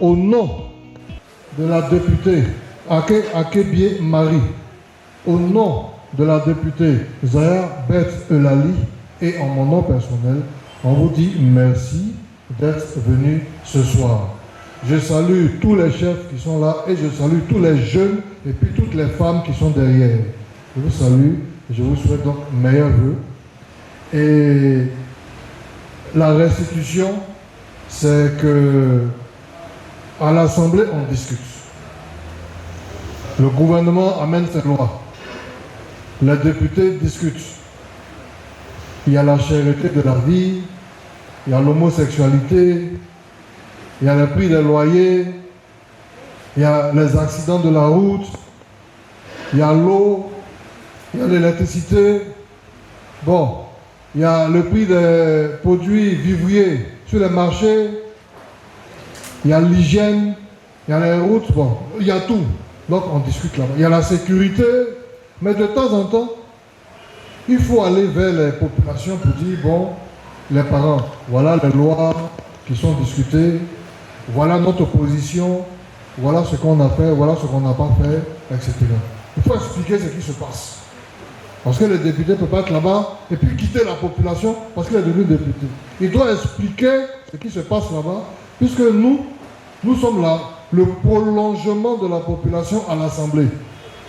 au nom de la députée Akebie Marie, au nom de la députée Zahra Beth Eulalie et en mon nom personnel, on vous dit merci d'être venus ce soir. Je salue tous les chefs qui sont là et je salue tous les jeunes et puis toutes les femmes qui sont derrière. Je vous salue et je vous souhaite donc meilleurs vœux. Et la restitution, c'est que à l'Assemblée, on discute. Le gouvernement amène ses lois. Les députés discutent. Il y a la cherté de la vie, il y a l'homosexualité, il y a le prix des loyers, il y a les accidents de la route, il y a l'eau, il y a l'électricité. Bon, il y a le prix des produits vivriers sur les marchés, il y a l'hygiène, il y a les routes, bon, il y a tout. Donc on discute là-bas. Il y a la sécurité, mais de temps en temps, il faut aller vers les populations pour dire, bon, les parents, voilà les lois qui sont discutées, voilà notre position, voilà ce qu'on a fait, voilà ce qu'on n'a pas fait, etc. Il faut expliquer ce qui se passe. Parce que le député ne peut pas être là-bas et puis quitter la population parce qu'il est devenu député. Il doit expliquer ce qui se passe là-bas, puisque nous sommes là, le prolongement de la population à l'Assemblée.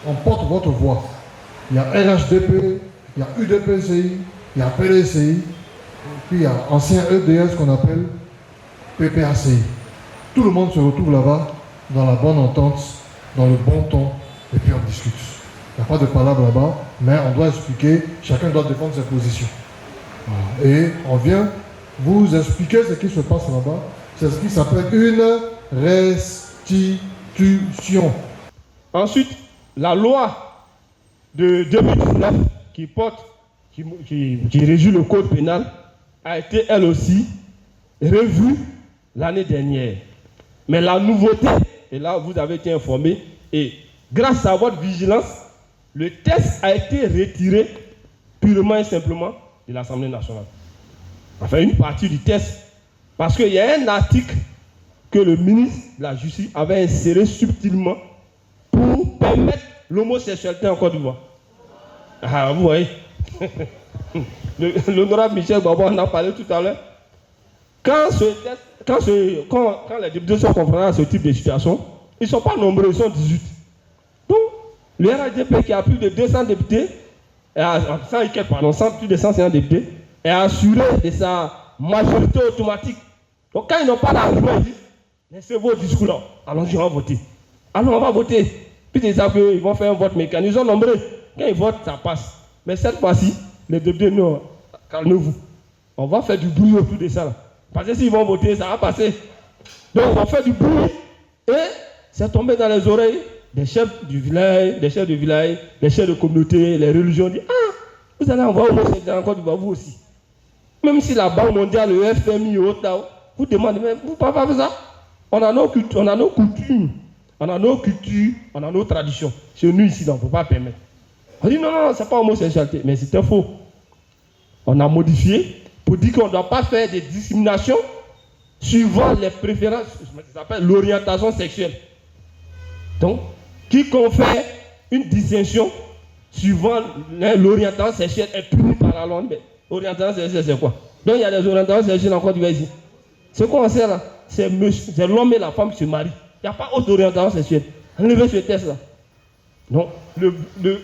On porte votre voix. Il y a RHDP, il y a UDPCI, il y a PDCI, puis il y a ancien EDS qu'on appelle PPACI. Tout le monde se retrouve là-bas dans la bonne entente, dans le bon ton, et puis on discute. Il n'y a pas de palabre là-bas, mais on doit expliquer, chacun doit défendre ses positions. Voilà. Et on vient vous expliquer ce qui se passe là-bas. C'est ce qui s'appelle une restitution. Ensuite, la loi de 2019 qui régit le code pénal a été elle aussi revue l'année dernière. Mais la nouveauté, et là vous avez été informé, et grâce à votre vigilance, le texte a été retiré purement et simplement de l'Assemblée nationale. Enfin, une partie du texte, parce qu'il y a un article que le ministre de la Justice avait inséré subtilement pour permettre l'homosexualité en Côte d'Ivoire. Ah, vous voyez. L'honorable Michel Babo en a parlé tout à l'heure. Quand les députés sont confrontés à ce type de situation, ils ne sont pas nombreux, ils sont 18. Donc, le RHDP qui a plus de 200 députés, plus de 150 députés, est assuré de sa majorité automatique. Donc, quand ils n'ont pas d'argument, ils disent laissez vos discours là, allons-y, on va voter. Alors, on va voter. Puis ils savent qu'ils vont faire un vote mécanique. Ils sont nombreux. Quand ils votent, ça passe. Mais cette fois-ci, les députés, non, calmez-vous. On va faire du bruit autour de ça. Là. Parce que s'ils vont voter, ça va passer. Donc, on va faire du bruit. Et c'est tombé dans les oreilles des chefs du village, des chefs de communauté, les religions. Disent, ah, vous allez envoyer homosexuels encore du vous aussi. Même si la Banque mondiale, le FMI et autres, là, vous demandez, mais vous ne pouvez pas faire ça. On a nos coutumes, on a nos traditions. Chez nous, ici, on ne peut pas permettre. On dit non, ce n'est pas homosexualité. Mais c'était faux. On a modifié pour dire qu'on ne doit pas faire des discriminations suivant les préférences, ça s'appelle l'orientation sexuelle. Donc, quiconque fait une distinction suivant l'orientation sexuelle est puni par la loi. Mais l'orientation sexuelle, c'est quoi? Donc, il y a des orientations sexuelles encore du ici. Ce qu'on sait là, c'est l'homme et la femme qui se marient. Il n'y a pas autre orientation sexuelle. Enlevez ce test-là. Donc,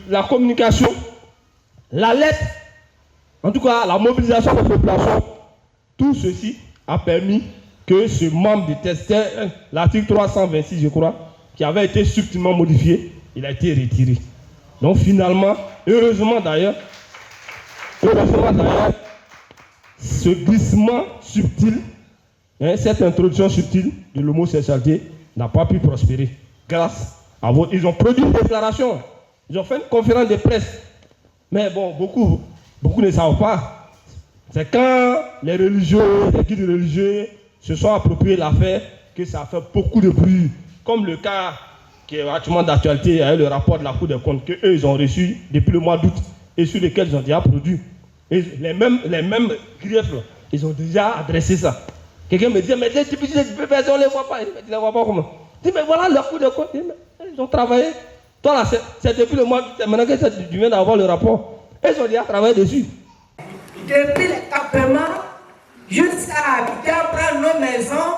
la communication, la lettre, en tout cas, la mobilisation de la population, tout ceci a permis que ce membre du test, l'article 326, je crois, qui avait été subtilement modifié, il a été retiré. Donc, finalement, heureusement d'ailleurs, ce glissement subtil, cette introduction subtile de l'homosexualité n'a pas pu prospérer. Grâce à votre... Ils ont produit une déclaration. Ils ont fait une conférence de presse. Mais bon, beaucoup ne savent pas. C'est quand les religieux, les guides religieux se sont appropriés l'affaire que ça a fait beaucoup de bruit. Comme le cas qui est actuellement d'actualité avec le rapport de la Cour des comptes qu'eux, ils ont reçu depuis le mois d'août et sur lesquels ils ont déjà produit. Et les mêmes griefs, ils ont déjà adressé ça. Quelqu'un me dit, mais les députés, on ne les voit pas. Il me dit, ne les voit pas comment? Je dis, mais voilà leur coup de compte. Ils ont travaillé. Toi là, c'est depuis le mois, c'est maintenant que tu viens d'avoir le rapport. Ils ont déjà travaillé dessus. Depuis les campements jusqu'à habiter, prendre nos maisons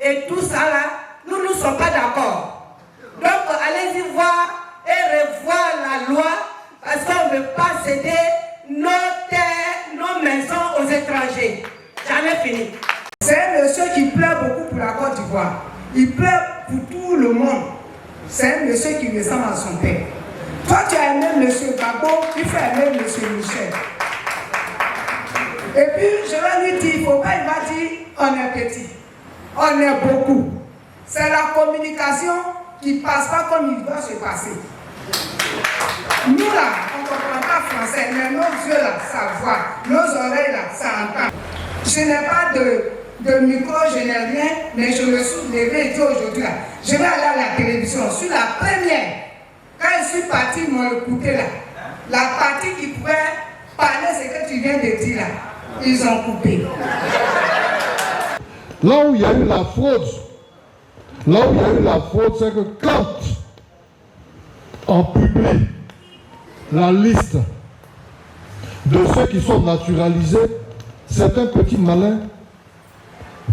et tout ça là, nous ne sommes pas d'accord. Donc allez-y voir et revoir la loi parce qu'on ne veut pas céder nos terres, nos maisons aux étrangers. J'en ai fini. C'est un monsieur qui pleure beaucoup pour la Côte d'Ivoire. Il pleure pour tout le monde. C'est un monsieur qui ressemble à son père. Toi, tu as aimé monsieur Gbagbo, il faut aimer monsieur Michel. Et puis, je vais lui dire, il ne faut pas, il va dire, on est petit, on est beaucoup. C'est la communication qui ne passe pas comme il doit se passer. Nous là, on ne comprend pas français, mais nos yeux là, ça voit, nos oreilles là, ça entend. Je n'ai pas de micro, je n'ai rien, mais je me suis levé et dit aujourd'hui là, je vais aller à la télévision, sur la première. Quand je suis parti, ils m'ont écouté là. La partie qui pouvait parler ce que tu viens de dire là, ils ont coupé. Là où il y a eu la fraude, c'est que quand on publie la liste de ceux qui sont naturalisés, certains petits malins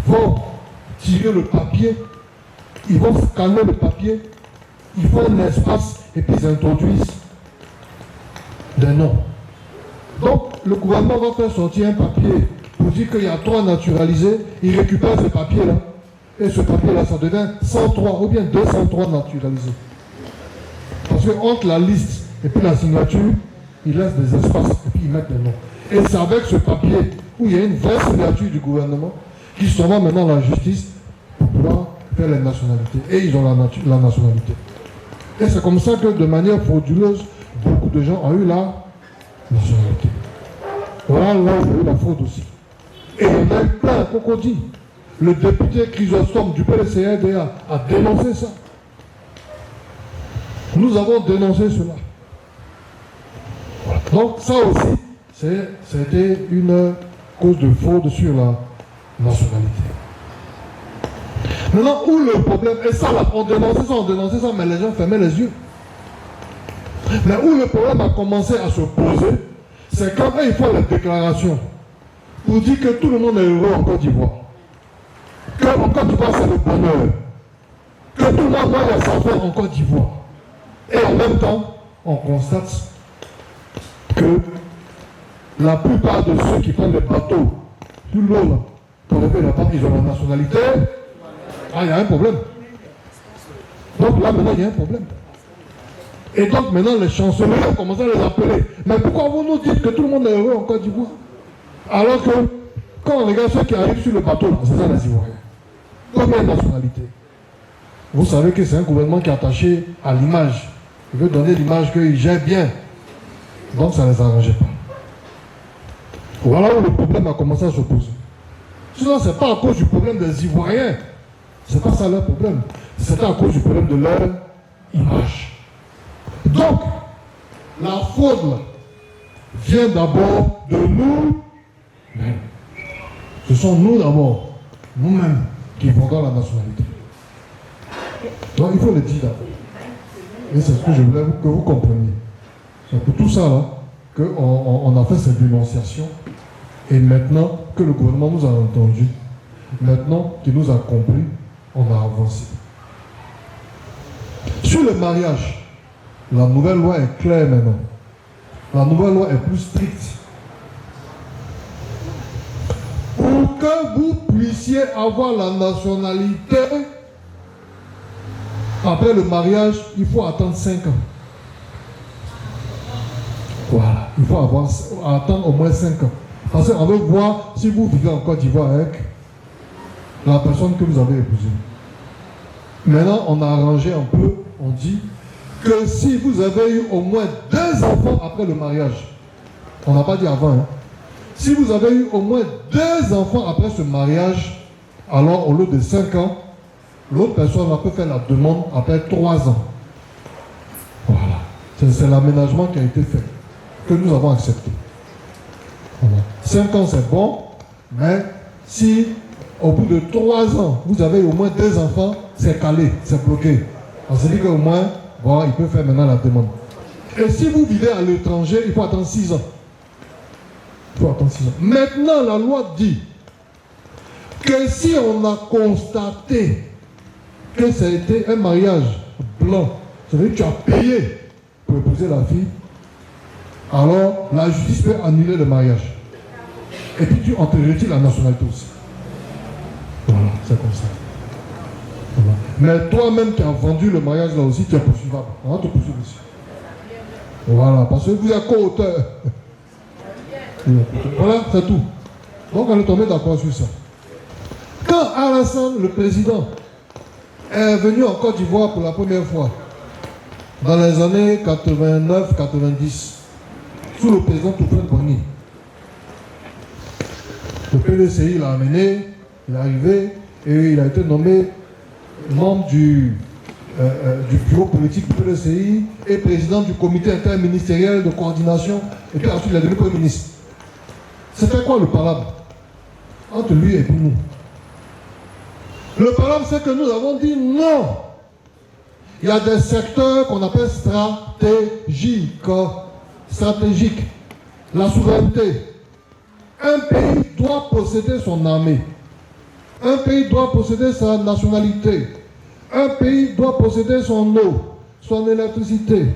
vont tirer le papier, ils vont scanner le papier, ils font un espace et puis ils introduisent des noms. Donc le gouvernement va faire sortir un papier pour dire qu'il y a 3 naturalisés, il récupère ce papier-là. Et ce papier-là, ça devient 103 ou bien 203 naturalisés. Parce que entre la liste et puis la signature, ils laissent des espaces et puis ils mettent des noms. Et c'est avec ce papier où il y a une vraie signature du gouvernement qui s'en va maintenant à la justice pour pouvoir faire les nationalités. Et ils ont la nationalité. Et c'est comme ça que de manière frauduleuse, beaucoup de gens ont eu la nationalité. Voilà là où il y a eu la fraude aussi. Et il y en a eu plein, qu'on dit. Le député Chrysostome du PLCRDA a dénoncé ça. Nous avons dénoncé cela. Voilà. Donc ça aussi, c'était une cause de fraude sur la nationalité. Maintenant, où le problème, et ça là, on dénonçait ça, mais les gens fermaient les yeux. Mais où le problème a commencé à se poser, c'est quand ils font la déclaration pour dire que tout le monde est heureux en Côte d'Ivoire. Qu'en Côte d'Ivoire, c'est le bonheur. Que tout le monde va s'enfer en Côte d'Ivoire. Et en même temps, on constate que la plupart de ceux qui prennent les bateaux tout l'eau là, pour lever la part, ils ont la nationalité. Ah, il y a un problème. Donc là, maintenant, il y a un problème. Et donc maintenant, les chanceliers ont commencé à les appeler. Mais pourquoi vous nous dites que tout le monde est heureux en Côte d'Ivoire? Alors que, quand on regarde ceux qui arrivent sur le bateau, c'est ça les Ivoiriens. Combien de nationalités? Vous savez que c'est un gouvernement qui est attaché à l'image. Il veut donner l'image qu'il gère bien. Donc ça ne les arrangeait pas. Voilà où le problème a commencé à se poser. Sinon, ce n'est pas à cause du problème des Ivoiriens. Ce n'est pas ça leur problème. C'était à cause du problème de leur image. Donc, la fraude là, vient d'abord de nous-mêmes. Ce sont nous d'abord, nous-mêmes, qui vendons la nationalité. Donc, il faut le dire d'abord. Et c'est ce que je voulais que vous compreniez. C'est pour tout ça là qu'on a fait cette dénonciation. Et maintenant que le gouvernement nous a entendus, maintenant qu'il nous a compris, on a avancé. Sur le mariage, la nouvelle loi est claire maintenant. La nouvelle loi est plus stricte. Pour que vous puissiez avoir la nationalité, après le mariage, il faut attendre 5 ans. Voilà, il faut attendre au moins 5 ans. Parce qu'on veut voir si vous vivez en Côte d'Ivoire avec la personne que vous avez épousée. Maintenant, on a arrangé un peu, on dit que si vous avez eu au moins 2 enfants après le mariage, on n'a pas dit avant, hein. Si vous avez eu au moins 2 enfants après ce mariage, alors au lieu de 5 ans, l'autre personne peut faire la demande après 3 ans. Voilà. C'est l'aménagement qui a été fait, que nous avons accepté. Voilà. 5 ans c'est bon, mais si au bout de 3 ans, vous avez au moins 2 enfants, c'est calé, c'est bloqué. On se dit qu'au moins, bon, il peut faire maintenant la demande. Et si vous vivez à l'étranger, il faut attendre 6 ans. Il faut attendre 6 ans. Maintenant, la loi dit que si on a constaté que ça a été un mariage blanc, ça veut dire que tu as payé pour épouser la fille, alors la justice peut annuler le mariage. Et puis on te retire la nationalité aussi. Voilà, c'est comme ça. Voilà. Mais toi-même qui as vendu le mariage là aussi, tu es poursuivable. On va te poursuivre aussi. Voilà, parce que vous êtes co-auteur. Voilà, c'est tout. Donc on est tombé d'accord sur ça. Quand Alassane, le président, est venu en Côte d'Ivoire pour la première fois, dans les années 89-90, sous le président Toufel Boni, le PDCI l'a amené, il est arrivé et il a été nommé membre du bureau politique du PDCI et président du comité interministériel de coordination, et puis ensuite il est devenu Premier ministre. C'était quoi le palabre entre lui et puis nous? Le palabre, c'est que nous avons dit non. Il y a des secteurs qu'on appelle stratégiques. La souveraineté. Un pays doit posséder son armée. Un pays doit posséder sa nationalité. Un pays doit posséder son eau, son électricité,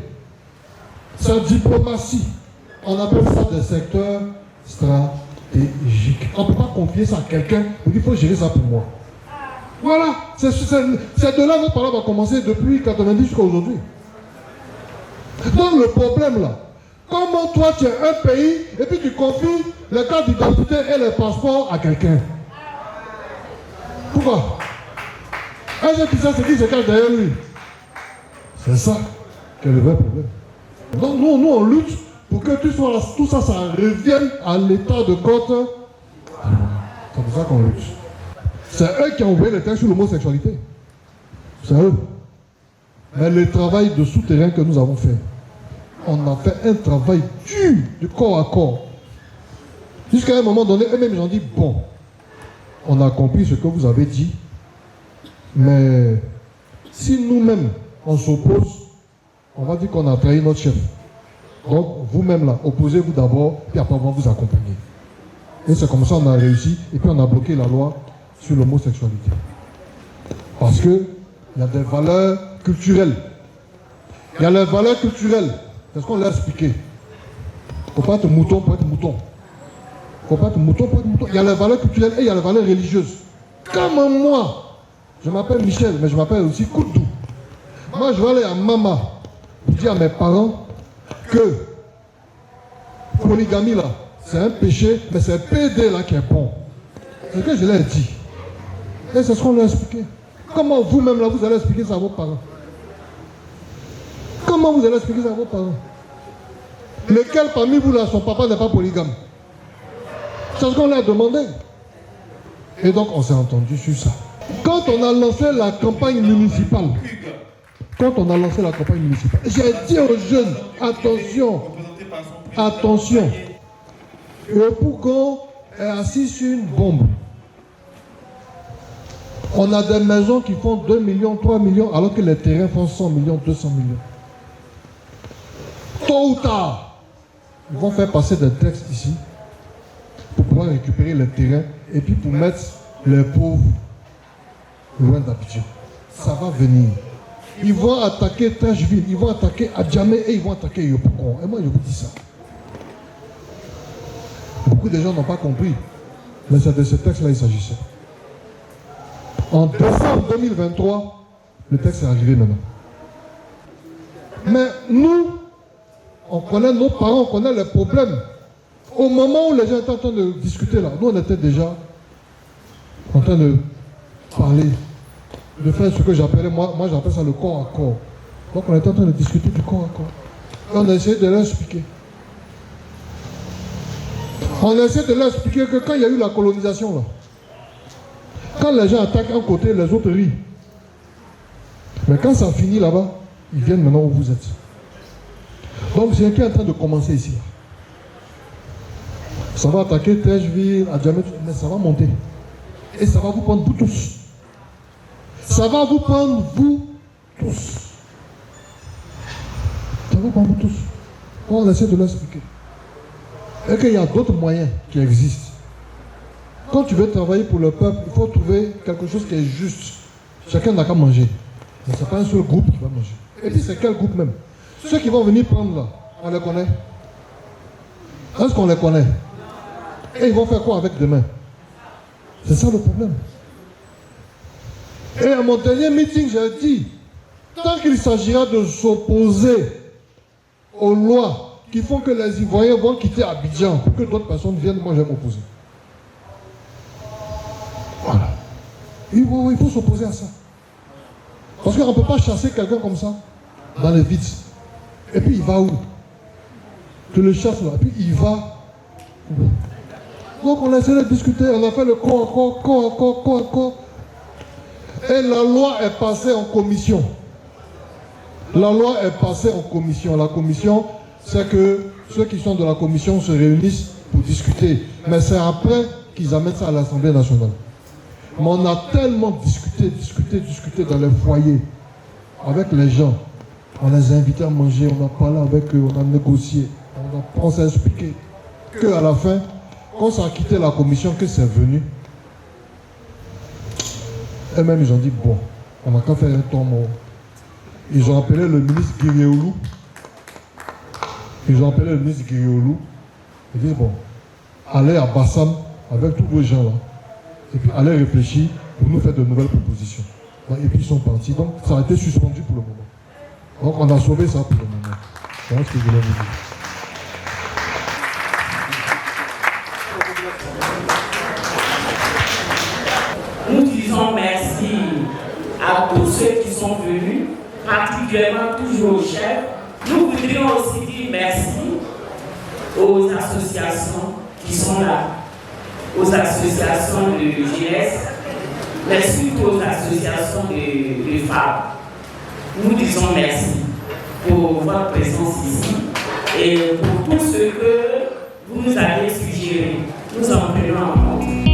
sa diplomatie. On appelle ça des secteurs stratégiques. On ne peut pas confier ça à quelqu'un et il faut gérer ça pour moi. Voilà, c'est de là que notre parole va commencer depuis 90 jusqu'à aujourd'hui. Donc le problème là, comment toi tu es un pays et puis tu confies les cartes d'identité et les passeports à quelqu'un? Pourquoi? Un jeune qui sait ce qui se cache derrière lui. C'est ça qui est le vrai problème. Donc nous on lutte pour que tout ça revienne à l'état de côte. C'est pour ça qu'on lutte. C'est eux qui ont envoyé le texte sur l'homosexualité. C'est eux. Mais le travail de souterrain que nous avons fait, on a fait un travail dur, du corps à corps. Jusqu'à un moment donné, eux-mêmes ils ont dit, bon, on a compris ce que vous avez dit, mais si nous-mêmes on s'oppose, on va dire qu'on a trahi notre chef. Donc vous-même là, opposez-vous d'abord, puis après on va vous accompagner. Et c'est comme ça qu'on a réussi, et puis on a bloqué la loi sur l'homosexualité. Parce que il y a des valeurs culturelles. Il y a les valeurs culturelles. C'est ce qu'on l'a expliqué. Il ne faut pas être mouton pour être mouton. Il ne faut pas être mouton pour être mouton. Il y a les valeurs culturelles et il y a les valeurs religieuses. Comme moi, je m'appelle Michel, mais je m'appelle aussi Koudou. Moi, je vais aller à Mama pour dire à mes parents que polygamie là, c'est un péché, mais c'est PD là qui est bon. C'est ce que je leur ai dit. Et c'est ce qu'on leur a expliqué. Comment vous-même là, vous allez expliquer ça à vos parents? Comment vous allez expliquer ça à vos parents? Lequel parmi vous là, son papa n'est pas polygame? C'est ce qu'on leur a demandé. Et donc on s'est entendu sur ça. Quand on a lancé la campagne municipale, j'ai dit aux jeunes, attention, le Pougon est assis sur une bombe. On a des maisons qui font 2 millions, 3 millions, alors que les terrains font 100 millions, 200 millions. Tôt ou tard, ils vont faire passer des textes ici pour pouvoir récupérer les terrains et puis pour mettre les pauvres loin d'Abidjan. Ça va venir. Ils vont attaquer Trècheville, ils vont attaquer Adjamé et ils vont attaquer Yopougon. Et moi je vous dis ça. Beaucoup de gens n'ont pas compris. Mais c'est de ce texte-là il s'agissait. En décembre 2023, le texte est arrivé maintenant. Mais nous, on connaît nos parents, on connaît les problèmes. Au moment où les gens étaient en train de discuter là, nous on était déjà en train de parler, de faire ce que j'appelais, moi j'appelle ça le corps à corps. Donc on était en train de discuter du corps à corps. Et on a essayé de leur expliquer. On a essayé de leur expliquer que quand il y a eu la colonisation là, quand les gens attaquent un côté, les autres rient. Mais quand ça finit là-bas, ils viennent maintenant où vous êtes. Donc c'est qui est en train de commencer ici. Ça va attaquer Trècheville, Adjamé, mais ça va monter. Et ça va vous prendre vous tous. Ça va vous prendre vous tous. Ça va vous prendre vous tous. On essaie de l'expliquer. Et qu'il y a d'autres moyens qui existent. Quand tu veux travailler pour le peuple, il faut trouver quelque chose qui est juste. Chacun n'a qu'à manger. Mais ce n'est pas un seul groupe qui va manger. Et puis c'est quel groupe même? Ceux qui vont venir prendre là, on les connaît? Est-ce qu'on les connaît? Et ils vont faire quoi avec demain? C'est ça le problème. Et à mon dernier meeting, j'ai dit, tant qu'il s'agira de s'opposer aux lois qui font que les Ivoiriens vont quitter Abidjan pour que d'autres personnes viennent, moi je vais m'opposer. Voilà. Il faut s'opposer à ça. Parce qu'on ne peut pas chasser quelqu'un comme ça dans les vides. Et puis il va où? Tu le chasses là, et puis il va où? Donc on a essayé de discuter, on a fait le corps. Et la loi est passée en commission. La loi est passée en commission. La commission, c'est que ceux qui sont de la commission se réunissent pour discuter. Mais c'est après qu'ils amènent ça à l'Assemblée nationale. Mais on a tellement discuté dans les foyers, avec les gens. On les a invités à manger, on a parlé avec eux, on a négocié, on s'est expliqué. Qu'à la fin, quand ça a quitté la commission, que c'est venu, eux-mêmes ils ont dit, bon, on n'a qu'à faire un temps mort. Ils ont appelé le ministre Guirioulou. Ils disent, bon, allez à Bassam avec tous vos gens là. Et puis allez réfléchir pour nous faire de nouvelles propositions. Et puis ils sont partis. Donc ça a été suspendu pour le moment. Donc on a sauvé ça pour le moment. Voilà ce que je voulais vous dire. Nous disons merci à tous ceux qui sont venus, particulièrement toujours aux chefs. Nous voudrions aussi dire merci aux associations qui sont là, aux associations de jeunesse, mais surtout aux associations de femmes. Nous disons merci pour votre présence ici et pour tout ce que vous nous avez suggéré. Nous en prenons en compte.